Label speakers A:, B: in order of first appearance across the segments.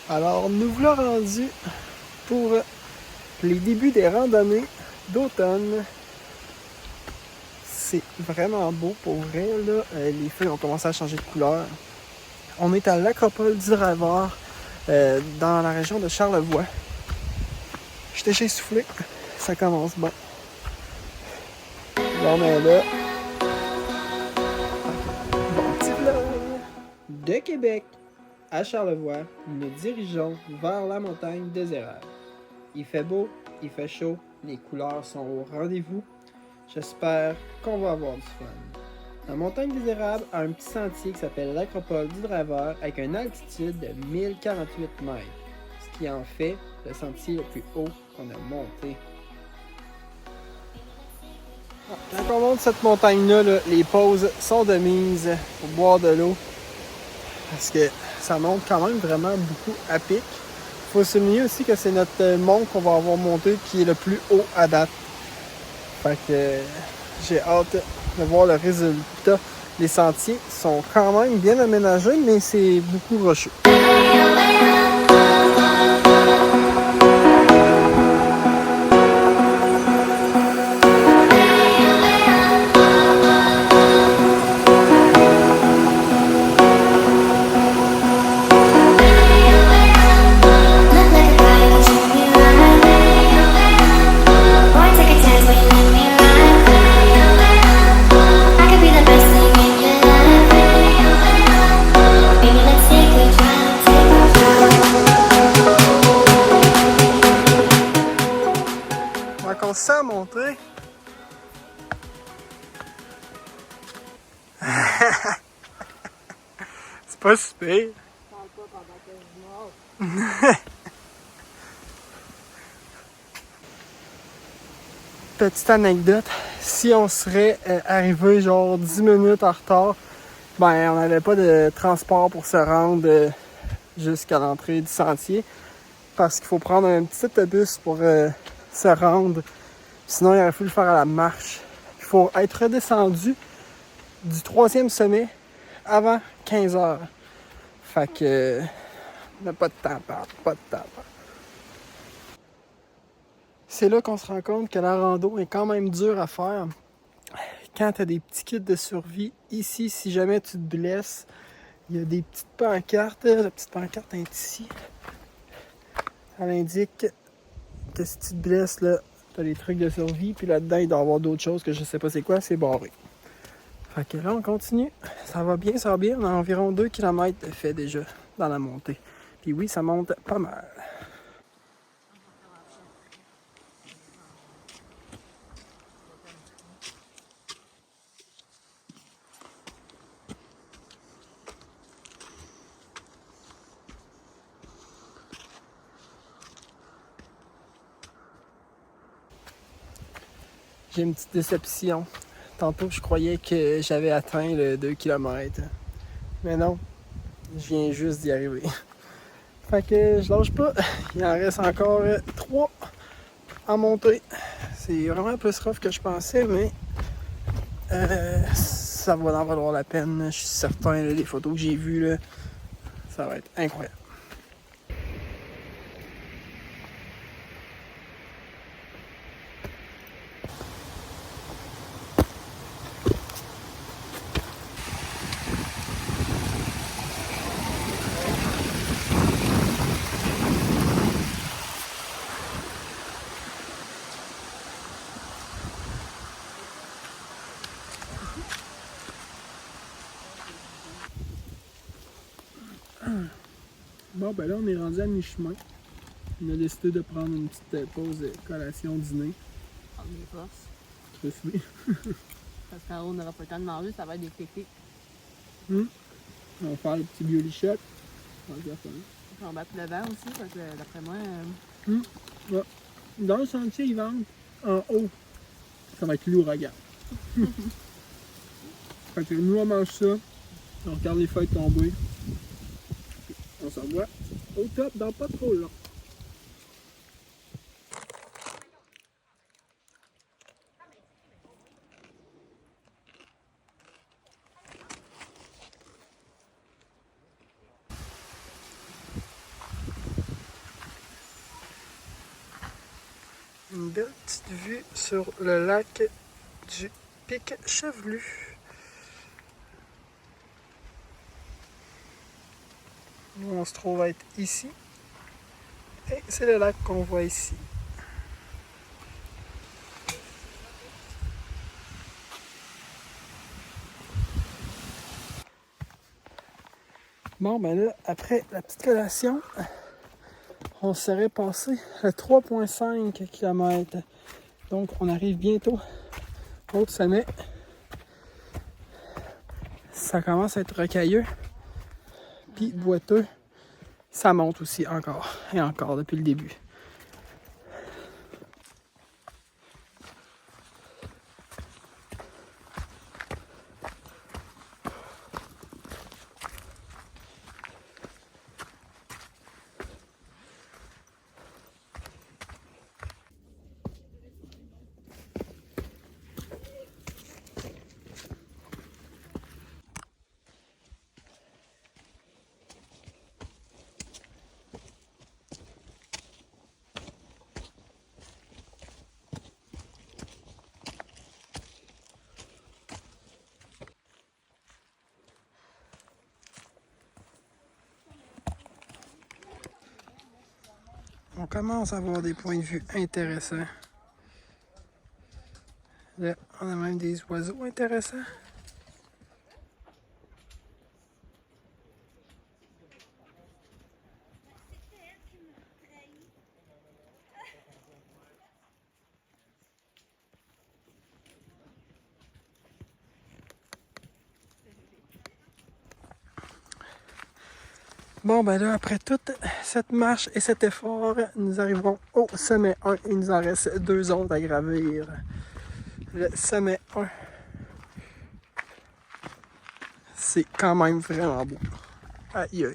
A: Alors, nous voilà rendus pour les débuts des randonnées d'automne. C'est vraiment beau pour vrai, là. Les feuilles ont commencé à changer de couleur. On est à l'Acropole du Draveur, dans la région de Charlevoix. J'étais chez Soufflé, ça commence bien. Bon, mais là, bon petit vlog de Québec à Charlevoix, nous nous dirigeons vers la montagne des Érables. Il fait beau, il fait chaud, les couleurs sont au rendez-vous. J'espère qu'on va avoir du fun. La montagne des Érables a un petit sentier qui s'appelle l'Acropole du Draveur avec une altitude de 1048 mètres, ce qui en fait le sentier le plus haut qu'on a monté. Quand on monte cette montagne-là, les pauses sont de mise pour boire de l'eau parce que ça monte quand même vraiment beaucoup à pic. Il faut souligner aussi que c'est notre mont qu'on va avoir monté qui est le plus haut à date. Fait que j'ai hâte de voir le résultat. Les sentiers sont quand même bien aménagés, mais c'est beaucoup rocheux. On commence à monter. C'est pas super. Petite anecdote, si on serait arrivé genre 10 minutes en retard, ben on n'avait pas de transport pour se rendre jusqu'à l'entrée du sentier parce qu'il faut prendre un petit autobus pour se rendre. Sinon, il aurait fallu le faire à la marche. Il faut être redescendu du 3e sommet avant 15 heures. Fait que on n'a pas de temps, pas de temps. C'est là qu'on se rend compte que la rando est quand même dure à faire. Quand tu as des petits kits de survie, ici, si jamais tu te blesses, il y a des petites pancartes. La petite pancarte est ici. Elle indique que si tu te blesses, là, tu as des trucs de survie. Puis là-dedans, il doit y avoir d'autres choses que je sais pas c'est quoi, c'est barré. Fait que là, on continue. Ça va bien, ça va bien. On a environ 2 km de fait déjà dans la montée. Puis oui, ça monte pas mal. J'ai une petite déception. Tantôt, je croyais que j'avais atteint le 2 km. Mais non, je viens juste d'y arriver. Fait que je lâche pas. Il en reste encore 3 à monter. C'est vraiment plus rough que je pensais, mais ça va en valoir la peine. Je suis certain, là, les photos que j'ai vues, là, ça va être incroyable. Bon, ben là, on est rendu à mi-chemin. On a décidé de prendre une petite pause collation-dîner.
B: Prendre des forces.
A: Je suis.
B: Parce qu'en haut, on n'aura pas le temps de manger, ça va être des pique-niques.
A: On va faire le petit bioli shot.
B: On va battre le vent aussi, parce que d'après moi.
A: Ouais. Dans le sentier, ils vendent en haut. Ça va être l'ouragan. Fait que nous, on mange ça. On regarde les feuilles tomber. On s'en va au top dans pas trop long. belle petite vue sur le lac du Pic Chevelu. Nous, on se trouve à être ici. Et c'est le lac qu'on voit ici. Bon, ben là, après la petite collation, on serait passé à 3,5 km. Donc, on arrive bientôt au sommet. Ça commence à être rocailleux, puis boiteux. Ça monte aussi encore et encore depuis le début. On commence à avoir des points de vue intéressants. Là, on a même des oiseaux intéressants. Bon, ben là, après toute cette marche et cet effort, nous arriverons au sommet 1. Il nous en reste 2 autres à gravir. Le sommet 1. C'est quand même vraiment beau. Aïe aïe.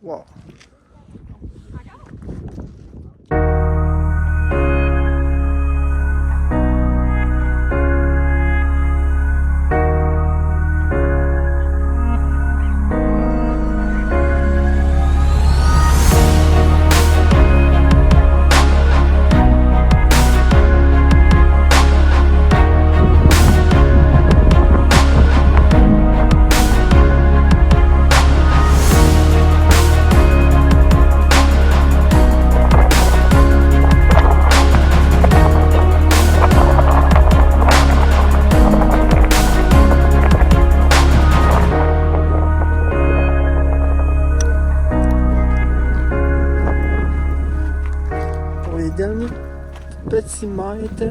A: Wow. Dernier petit mètre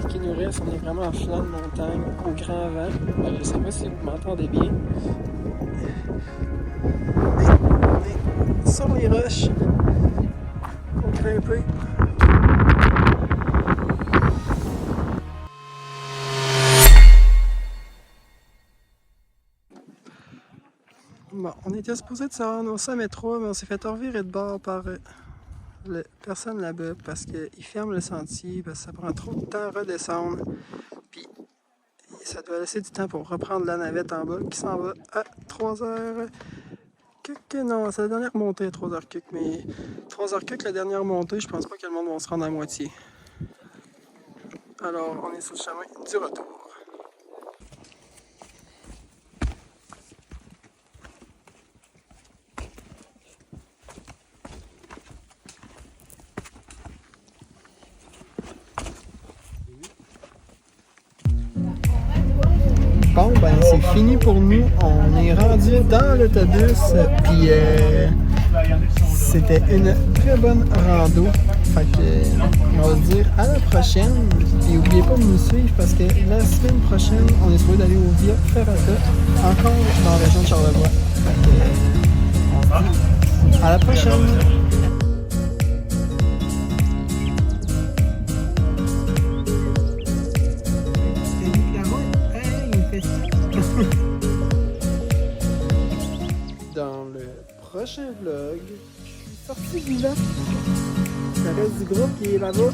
A: qui nous reste, on est vraiment en flanc de montagne, au grand vent. Je ne sais pas si vous m'entendez bien. On est sur les roches pour grimper. Bon, on était supposé de se rendre au sommet 3, mais on s'est fait revirer de bord par personne là-bas parce qu'ils ferment le sentier, parce que ça prend trop de temps à redescendre. Puis ça doit laisser du temps pour reprendre la navette en bas qui s'en va à 3h. Non, c'est la dernière montée à 3h, mais 3h, la dernière montée, je pense pas que le monde va se rendre à moitié. Alors, on est sur le chemin du retour. Bon, ben c'est fini pour nous. On est rendu dans l'autobus. Puis c'était une très bonne rando. Fait que on va se dire à la prochaine. Et n'oubliez pas de nous suivre parce que la semaine prochaine, on est supposé d'aller au Via Ferrata, encore dans la région de Charlevoix. Fait que on se dit à la prochaine. Dans le prochain vlog, je suis sorti du lac. Le reste du groupe qui est là-bas.